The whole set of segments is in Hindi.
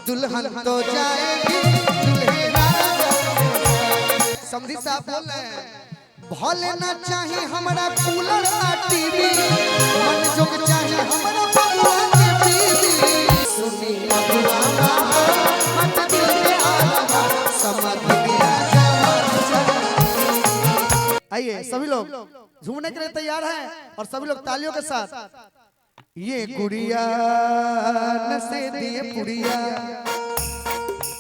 दुल्हन तो जाएगी दुल्हे राजा। समधी साहब बोल रहे हैं भले ना चाहे हमारा कूलर टीवी, मन जोग चाहे हमारा बबुआ के बीवी। सुनी मधुआ मत दिल के आलमा समझ गया जवान। आइए सभी लोग झूमने के लिए तैयार हैं और सभी लोग तालियों के साथ। ये गुड़िया नसे दिए पुड़िया,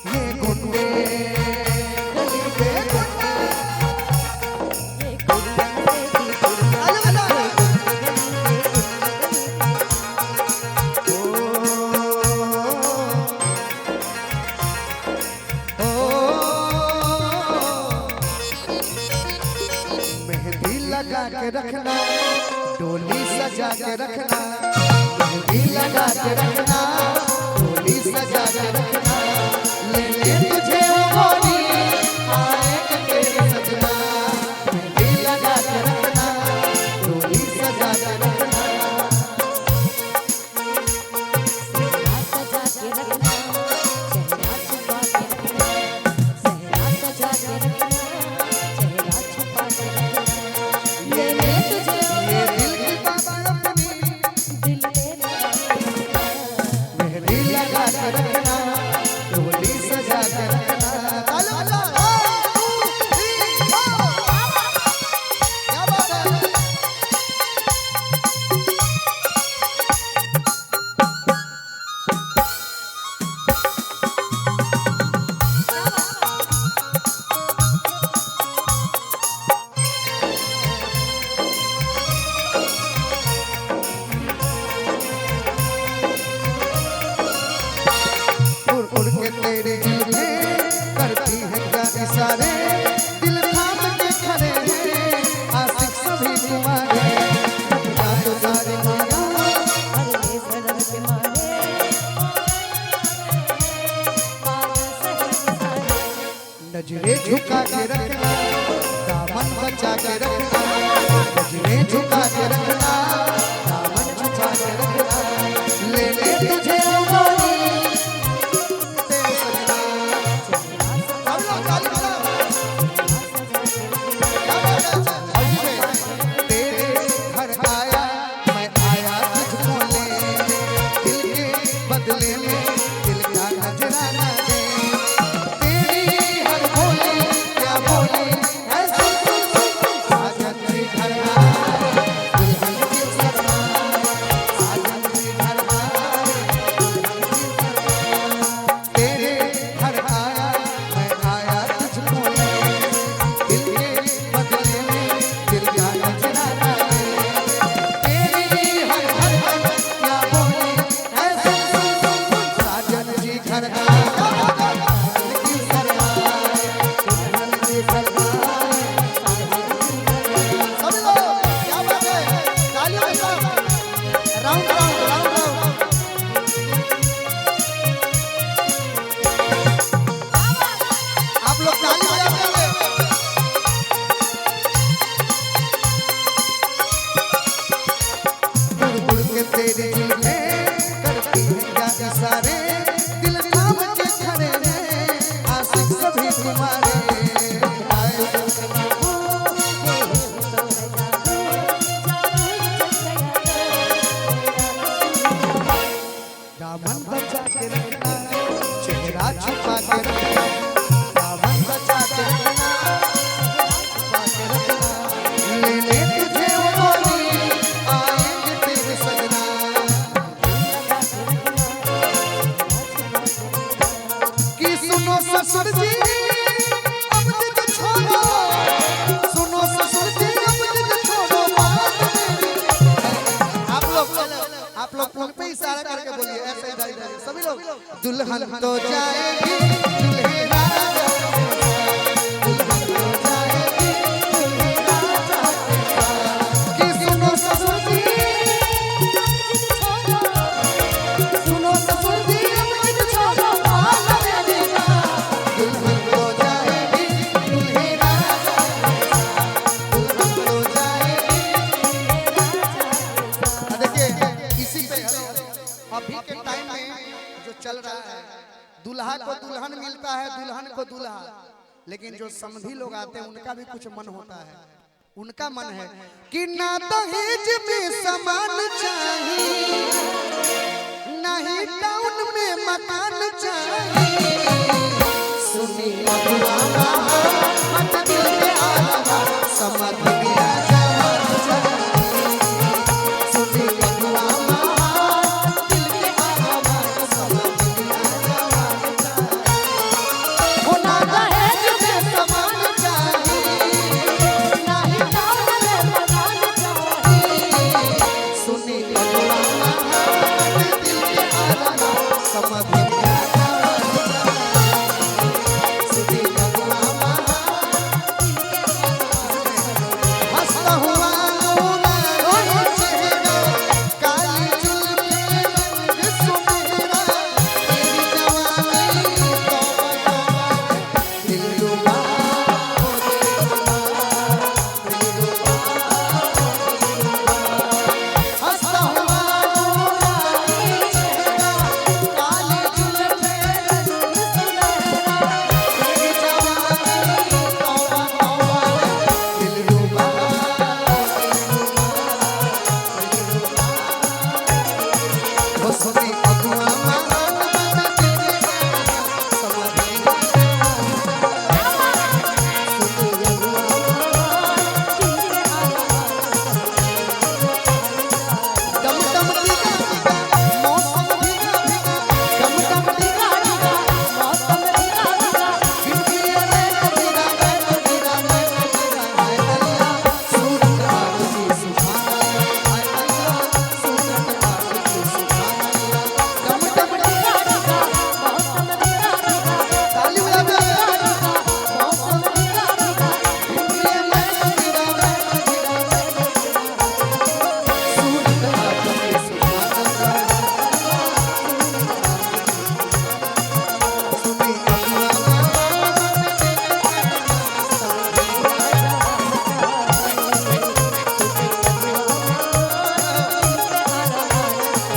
ये गुंडे गली पे गुंडे, ये गुड़िया नसे दिए पुड़िया, ओ मेहंदी लगा के रखना, डोली सजा के रखना, मेहंदी लगा के रखना, डोली सजा के रखना। ले ले तुझे वो गोरी आएगा तेरे सजना, मेहंदी लगा के रखना, डोली सजा के रखना। सहरा सजा के रखना, चेहरा छुपा के रखना, सहरा सजा के रखना, चेहरा छुपा के रखना। ले ले तुझे ये दिल की बात अपनी दिल पे लगा मेहंदी लगा के रखना, डोली सजा के रखना। चलो चलो क्या बात है। उड़ उड़ के तेरे दिल में करती है क्या इशारे, दिल थाम के खड़े हैं आशिक सभी तुम्हारे। अपना तो सारे माया अरे सनम के मारे पागल सही सारे। नजरें झुका के रखना, दामन बचा के रखना, नजरें झुका के रखना, दामन बचा के रखना। ले ले तुझे वो गोरी तेरे सजना। हम लोग ताली बजाओ। क्या बात है। ऐसे तेरे घर आया मैं आया तुझको लेने, दिल के बदले में दिल का नजराना दे। तेरी हर बोली क्या बोली ऐसे साजन जी घर आए दुल्हन की शर्मा, साजन जी घर आए दुल्हन की शर्मा। तेरे घर आया मैं आया तुझको लेने, दिल के बदले में दिल का नजराना दे। तेरी हर क्या बोली ऐसे साजन जी घर आए दुल्हन की शर्मा, दुल्हन की शर्मा। सभी लोग क्या बात है, तालियों के साथ राउंड राउंड राउंड राउंड। आप लोग ताली बजाते हुए उड़ उड़ के तेरे दिल में करती है क्या इशारे, दिल थाम के खड़े हैं आशिक सभी तुम्हारे। आए दामन बचा के रखना, चेहरा छुपा के रखना, दामन बचा के रखना, छुपा के रखना। ले ले तुझे वो गोरी आएंगे तेरे सजना। कि सुनो ससुर जी अब जिद छोड़ो, सुनो ससुर जी अब जिद छोड़ो बात मेरी। आप लोग फोन पे इशारा करके बोलिए ऐसे इधर इधर सभी लोग। दुल्हन तो जाएगी दुल्हे राजा, दुल्हन तो जाएगी दुल्हे राजा। कि सुनो ससुर जी सुनो ससुर जी अब जिद छोड़ो बात मेरी। दुल्हन तो जाएगी दुल्हे राजा, दुल्हन तो जाएगी। देखिए इसी पे अभी के टाइम में जो चल रहा है को दुल्हन मिलता है, दुल्हन को दूल्हा, लेकिन जो समधी लोग आते हैं उनका भी कुछ मन होता है। उनका मन है कि ना दहेज में सामान चाहिए, नहीं टाउन में मकान चाहिए। सुनी अगुआ मत दिल के आवा, समझ गया जवान चाहिए। सुनी अगुआ दिल के आवा, समझ गया जवान चाहिए। हो ना दहेज में सामान चाहिए, नहीं टाउन में मकान चाहिए। सुनी अगुआ दिल के आवा, समझ गया जवान चाहिए। सुनी अगुआ हंसता हुआ वो चेहरा, काली जुल्फे रंग सुनहरा, तेरी जवानी तौबा तौबा, दिलरुबा ओ दिलरुबा, हंसता हुआ वो चेहरा, काली जुल्फे रंग सुनहरा, तेरी जवानी तौबा तौबा, दिलरुबा वो सुनी अगुआ महान मत दिल के आवा, समझ गया सुनी अगुआ दम दम दिगा दिगा, मौसम भीगा भीगा, दम दम दिगा दिगा, मौसम भीगा भीगा, बिजली में गिरा मैं गिरा, हाय अल्लाह सूरत आपकी सुभान अल्लाह, हाय अल्लाह सूरत आपकी सुभान अल्लाह। दम दम दिगा दिगा, मौसम भीगा भीगा, ताली बजा दिगा, मौसम भीगा भीगा, बिजली में गिरा सूरत आपकी सुभान अल्लाह। सुनी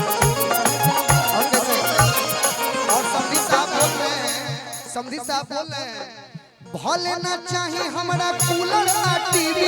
और कैसे? और समधी साहब बोल रहे हैं, समधी साहब बोल रहे हैं, भले ना चाहे हमारा कूलर आ टीवी,